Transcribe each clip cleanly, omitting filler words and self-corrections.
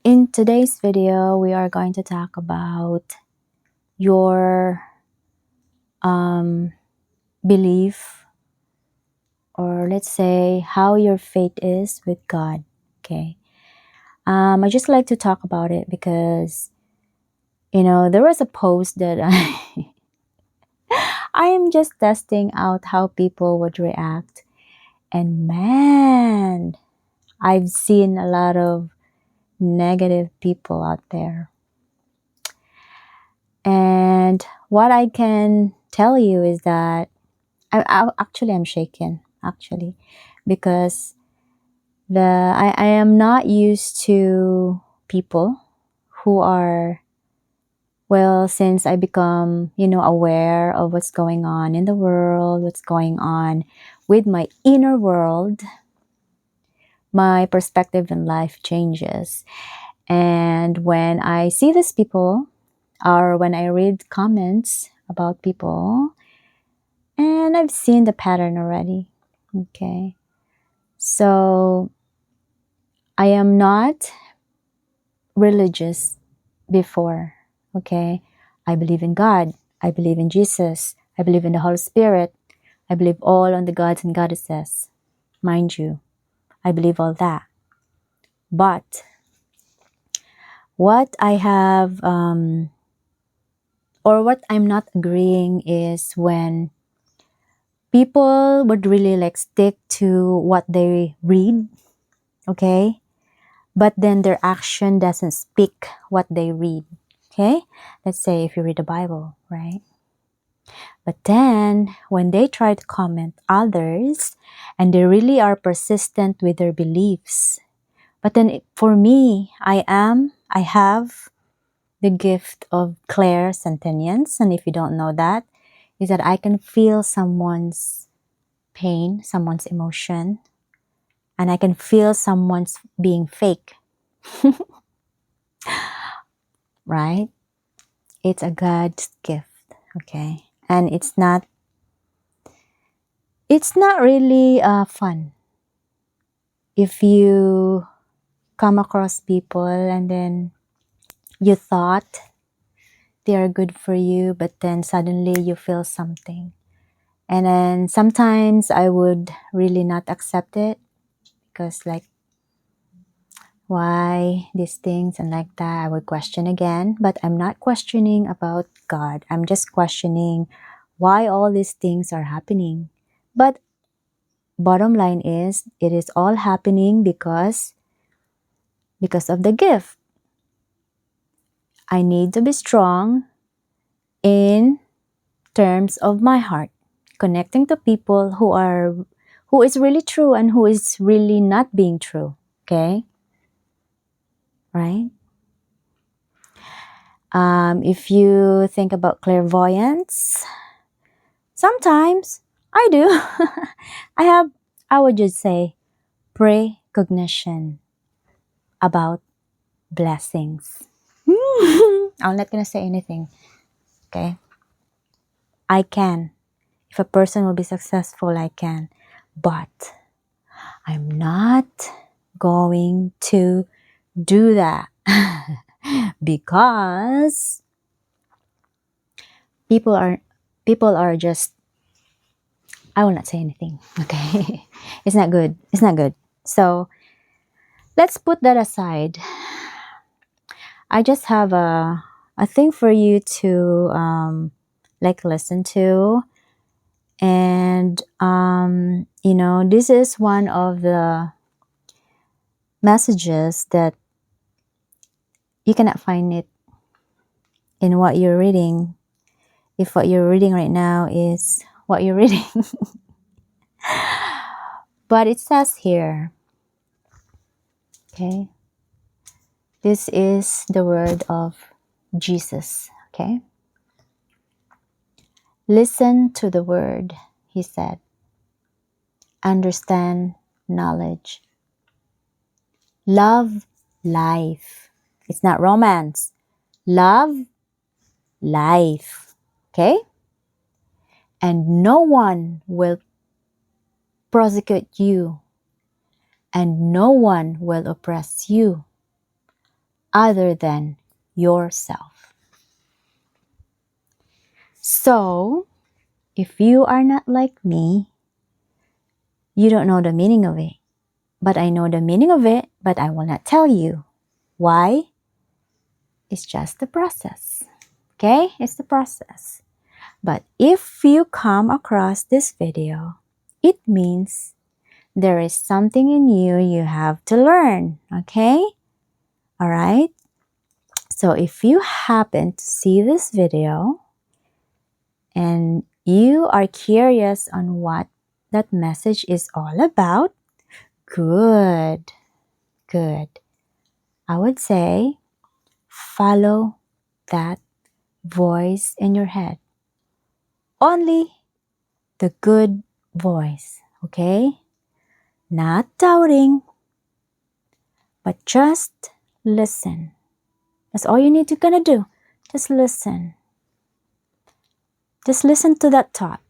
In today's video, we are going to talk about your belief, or let's say how your faith is with God. Okay. I just like to talk about it because, there was a post that I am just testing out how people would react. And man, I've seen a lot of negative people out there. And what I can tell you is that I'm shaken actually, because I am not used to people who are, well, since I become, aware of what's going on in the world, what's going on with my inner world, my perspective in life changes. And when I see these people, or when I read comments about people, and I've seen the pattern already. Okay. So I am not religious before. Okay. I believe in God. I believe in Jesus. I believe in the Holy Spirit. I believe all on the gods and goddesses. Mind you, I believe all that. But what I have, or what I'm not agreeing is when people would really like stick to what they read, okay? But then their action doesn't speak what they read, okay? Let's say if you read the Bible, right? But then when they try to comment others and they really are persistent with their beliefs, but then for me, I have the gift of clairsentience. And if you don't know that, is that I can feel someone's pain, someone's emotion, and I can feel someone's being fake. Right? It's a God's gift, okay? And it's not really fun if you come across people and then you thought they are good for you, but then suddenly you feel something. And then sometimes I would really not accept it because like, why these things and like that, I would question again. But I'm not questioning about God. I'm just questioning why all these things are happening. But bottom line is, it is all happening because of the gift. I need to be strong in terms of my heart, connecting to people who is really true and who is really not being true. Okay? Right? If you think about clairvoyance, sometimes I do. I would just say, precognition about blessings. I'm not gonna say anything. Okay? I can. If a person will be successful, I can. But I'm not going to do that because people are just, I will not say anything. Okay? It's not good. It's not good. So let's put that aside. I just have a thing for you to listen to. And this is one of the messages that you cannot find it in what you're reading, if what you're reading right now is what you're reading. But it says here, okay, this is the word of Jesus, okay? Listen to the word, he said. Understand knowledge. Love life. It's not romance. Love life. Okay? And no one will prosecute you, and no one will oppress you. other than yourself. So, if you are not like me, you don't know the meaning of it. But I know the meaning of it, but I will not tell you. Why? It's just the process. Okay? It's the process. But if you come across this video, it means there is something in you you have to learn. Okay? All right? So if you happen to see this video and you are curious on what that message is all about, good, good. I would say follow that voice in your head. Only the good voice, okay? Not doubting, but just listen. That's all you need to gonna do. Just listen. Just listen to that thought,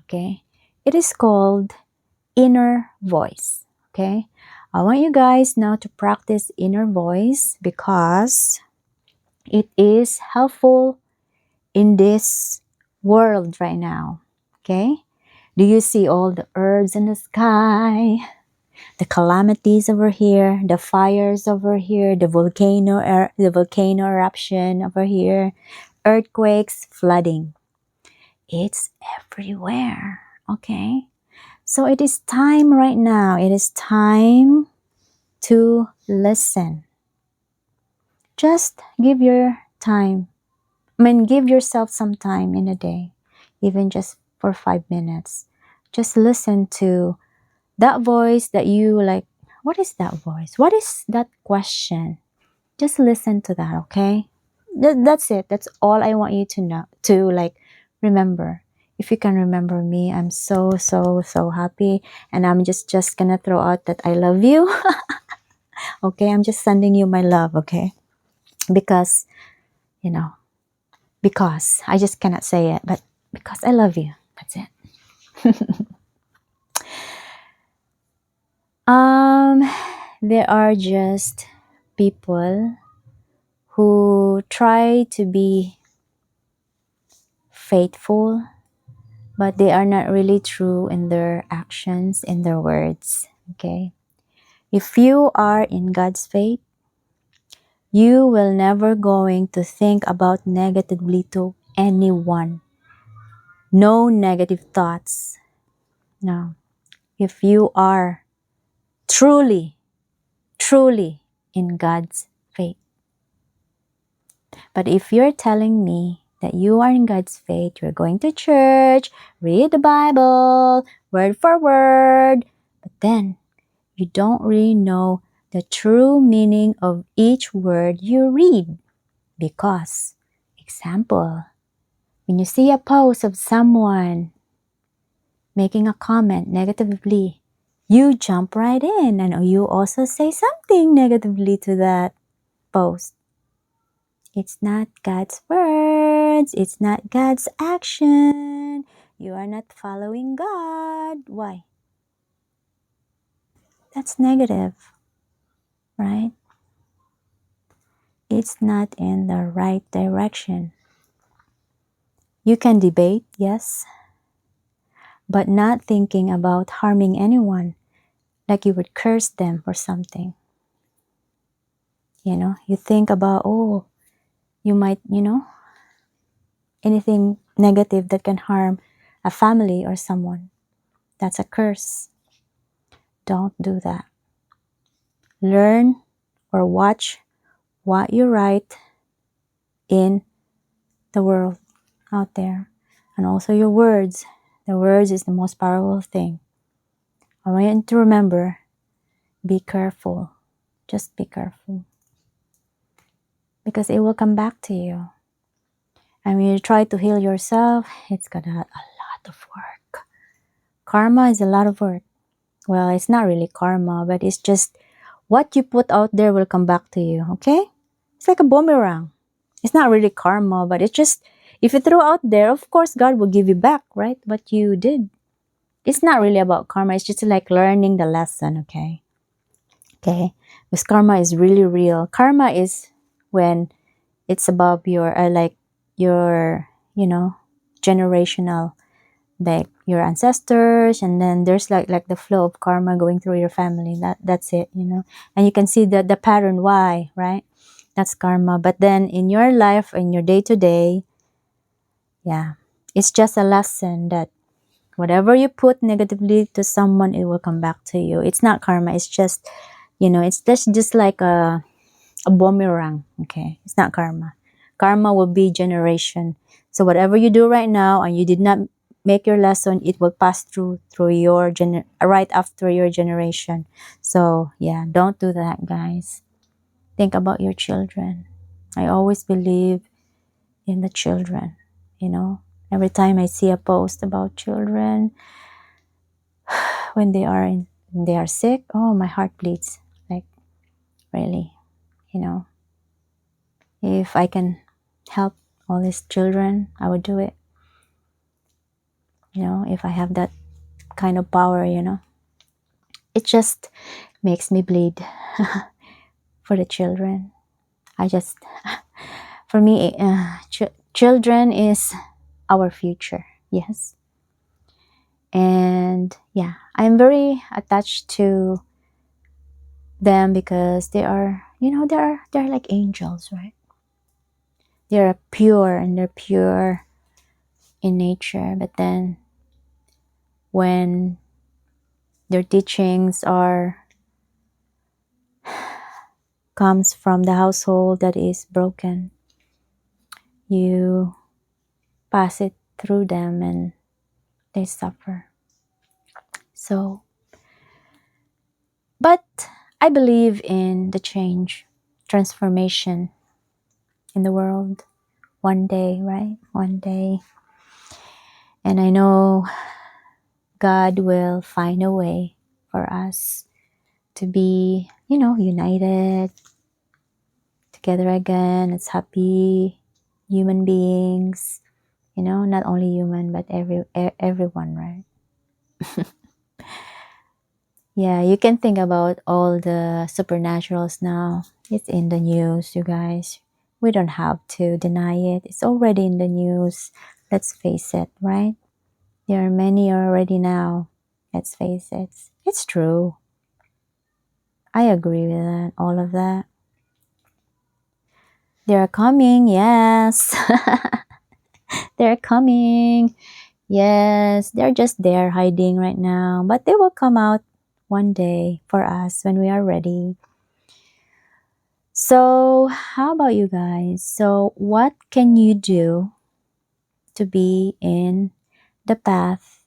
okay? It is called inner voice, okay? I want you guys now to practice inner voice because it is helpful in this world right now, okay? Do you see all the herbs in the sky? The calamities over here, the fires over here, the volcano eruption over here, earthquakes, flooding. It's everywhere, okay? So it is time right now. It is time to listen. Just give give yourself some time in a day, even just for 5 minutes. Just listen to that voice that you like. What is that voice? What is that question? Just listen to that, okay? That's it. That's all I want you to know, to like remember. If you can remember me, I'm so, so, so happy. And I'm just gonna throw out that I love you. Okay, I'm just sending you my love, okay? Because, because I just cannot say it, but because I love you. That's it. There are just people who try to be faithful, but they are not really true in their actions, in their words, okay? If you are in God's faith, you will never going to think about negatively to anyone. No negative thoughts. No. If you are truly, truly in God's faith. But if you're telling me that you are in God's faith, you're going to church, read the Bible, word for word, but then you don't really know the true meaning of each word you read. Because, example, when you see a post of someone making a comment negatively, you jump right in and you also say something negatively to that post. It's not God's words. It's not God's action. You are not following God. Why? That's negative, right? It's not in the right direction. You can debate, yes, but not thinking about harming anyone, like you would curse them or something. You think about, you might, anything negative that can harm a family or someone. That's a curse. Don't do that. Learn or watch what you write in the world out there, and also your words. The words is the most powerful thing. I want you to remember, be careful. Just be careful. Because it will come back to you. And when you try to heal yourself, it's gonna have a lot of work. Karma is a lot of work. Well, it's not really karma, but it's just what you put out there will come back to you, okay? It's like a boomerang. It's not really karma, but it's just, if you throw out there, of course, God will give you back, right? What you did. It's not really about karma. It's just like learning the lesson, okay? Okay, because karma is really real. Karma is when it's above your like your generational, like your ancestors, and then there's like the flow of karma going through your family. That's it, and you can see the pattern why, right? That's karma. But then in your life, in your day to day, yeah, it's just a lesson that whatever you put negatively to someone, it will come back to you. It's not karma. It's just, it's just like a boomerang. Okay, it's not karma. Karma will be generation. So whatever you do right now and you did not make your lesson, it will pass through your right after your generation. So yeah, don't do that, guys. Think about your children. I always believe in the children. Every time I see a post about children when they are sick, oh, my heart bleeds. Like, really, you know if I can help all these children, I would do it. If I have that kind of power, it just makes me bleed for the children. I just, for me, children is our future. Yes. And yeah, I'm very attached to them because they are, they're like angels, right? They're pure, and they're pure in nature. But then when their teachings comes from the household that is broken, you pass it through them and they suffer. So, but I believe in the change, transformation in the world one day, right? One day. And I know God will find a way for us to be, united together again as happy human beings, not only human, but everyone, right? Yeah, you can think about all the supernaturals now. It's in the news, you guys. We don't have to deny it. It's already in the news. Let's face it, right? There are many already now. Let's face it. It's true. I agree with that, all of that. They're coming, yes. They're coming. Yes, they're just there hiding right now, but they will come out one day for us when we are ready. So, how about you guys? So, what can you do to be in the path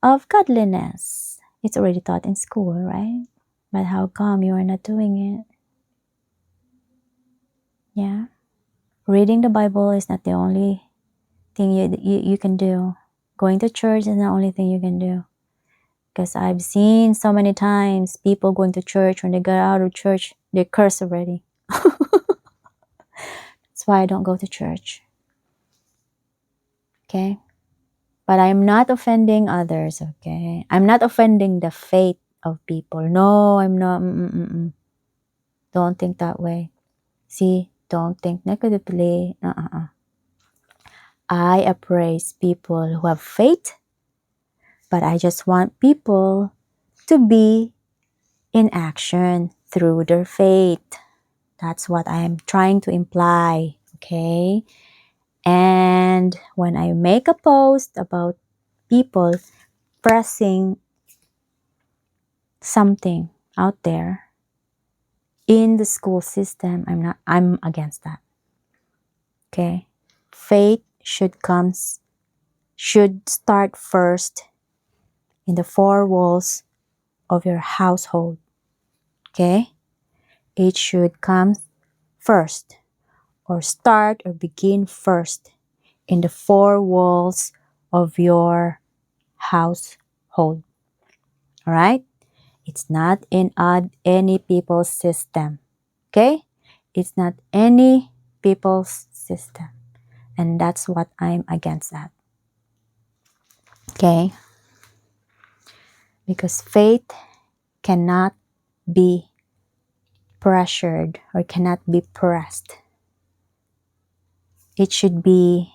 of godliness? It's already taught in school, right? But how come you are not doing it? Yeah. Reading the Bible is not the only thing you can do. Going to church is the only thing you can do. Because I've seen so many times people going to church, when they get out of church, they curse already. That's why I don't go to church. Okay? But I'm not offending others, okay? I'm not offending the faith of people. No, I'm not. Don't think that way. See, don't think negatively. I appraise people who have faith, but I just want people to be in action through their faith. That's what I am trying to imply, okay? And when I make a post about people pressing something out there in the school system, I'm against that. Okay? Faith should start first in the four walls of your household. Okay? It should come first, or start or begin first in the four walls of your household. All right? It's not in any people's system. Okay? It's not any people's system. And that's what I'm against that. Okay? Because faith cannot be pressured or cannot be pressed. It should be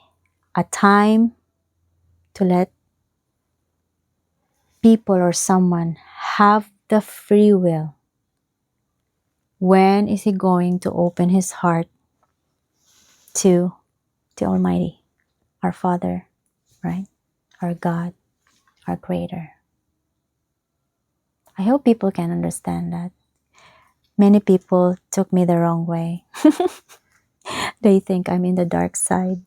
a time to let people or someone have the free will. When is he going to open his heart to the Almighty, our Father, right? Our God, our Creator. I hope people can understand that. Many people took me the wrong way. They think I'm in the dark side,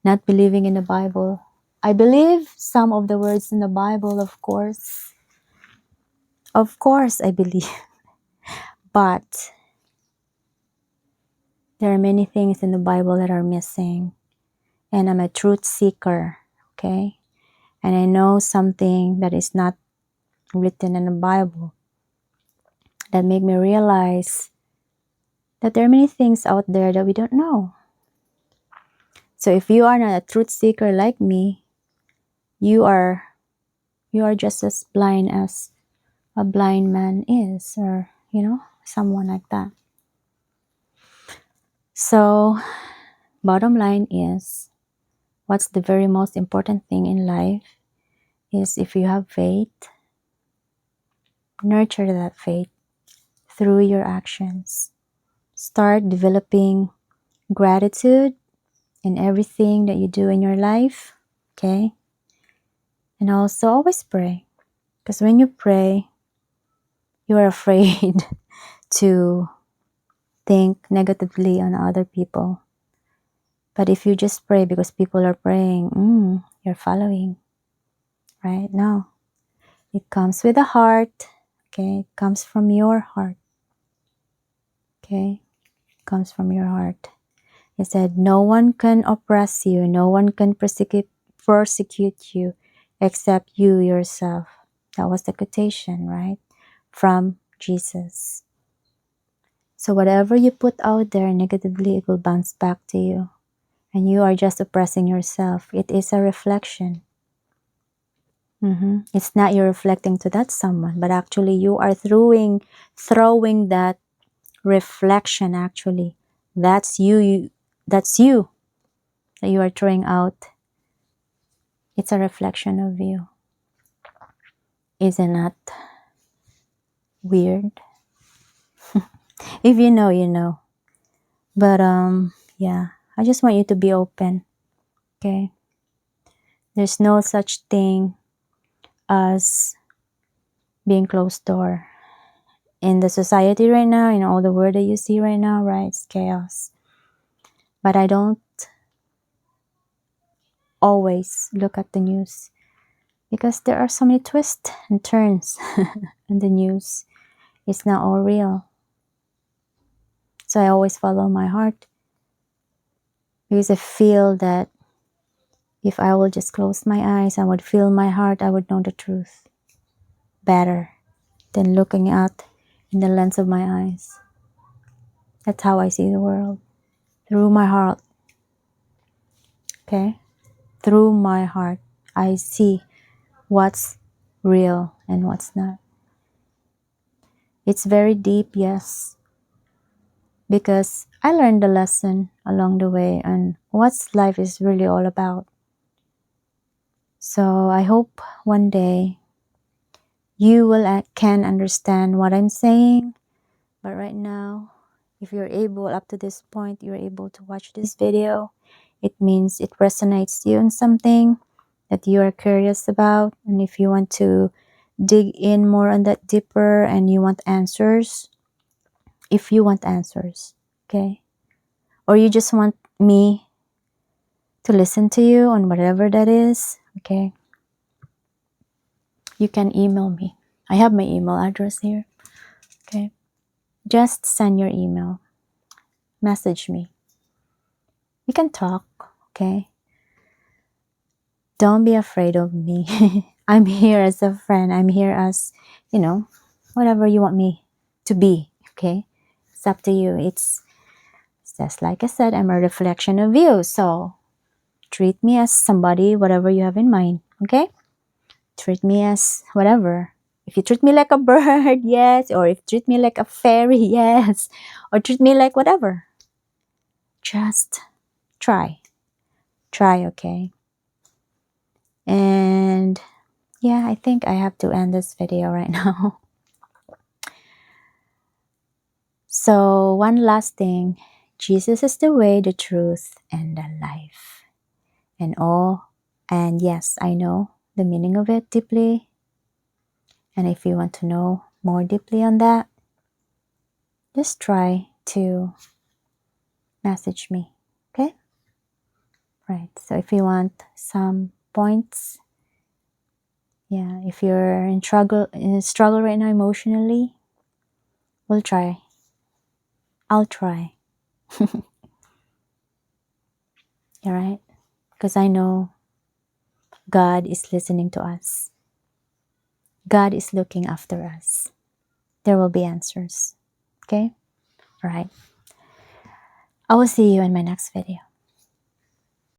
not believing in the Bible. I believe some of the words in the Bible, of course. Of course, I believe. But there are many things in the Bible that are missing. And I'm a truth seeker, okay? And I know something that is not written in the Bible that make me realize that there are many things out there that we don't know. So if you are not a truth seeker like me, you are just as blind as a blind man is, or someone like that. So bottom line is, what's the very most important thing in life is, if you have faith, nurture that faith through your actions. Start developing gratitude in everything that you do in your life, okay? And also always pray, because when you pray, you are afraid to think negatively on other people. But if you just pray because people are praying, you're following, right? No. It comes with the heart, okay? It comes from your heart, okay? It comes from your heart. It said, no one can oppress you, no one can persecute you except you yourself. That was the quotation, right? From Jesus. So whatever you put out there negatively, it will bounce back to you. And you are just oppressing yourself. It is a reflection. It's not you reflecting to that someone, but actually you are throwing that reflection. Actually, that's you that you are throwing out. It's a reflection of you. Isn't that weird? If you know, you know. But yeah, I just want you to be open, okay? There's no such thing as being closed door. In the society right now, in all the world that you see right now, right, it's chaos. But I don't always look at the news, because there are so many twists and turns in the news. It's not all real. So I always follow my heart, because I feel that if I will just close my eyes, I would feel my heart, I would know the truth better than looking out in the lens of my eyes. That's how I see the world, through my heart, okay? Through my heart, I see what's real and what's not. It's very deep, yes, because I learned the lesson along the way on what life is really all about. So I hope one day you can understand what I'm saying. But right now, if you're able, up to this point, you're able to watch this video, it means it resonates you in something that you are curious about. And if you want to dig in more on that deeper, and you want answers, if you want answers, okay? Or you just want me to listen to you on whatever that is, okay? You can email me. I have my email address here, okay? Just send your email. Message me. We can talk, okay? Don't be afraid of me. I'm here as a friend. I'm here as, whatever you want me to be, okay? It's up to you. It's just like I said, I'm a reflection of you. So treat me as somebody, whatever you have in mind, okay? Treat me as whatever. If you treat me like a bird, yes. Or if you treat me like a fairy, yes. Or treat me like whatever. Just try. Try, okay? And yeah, I think I have to end this video right now. So one last thing. Jesus is the way, the truth, and the life. And yes, I know the meaning of it deeply. And if you want to know more deeply on that, just try to message me. Okay? Right. So if you want some points, yeah, if you're in struggle right now emotionally, we'll try. I'll try. All right? Because I know God is listening to us. God is looking after us. There will be answers. Okay? All right. I will see you in my next video.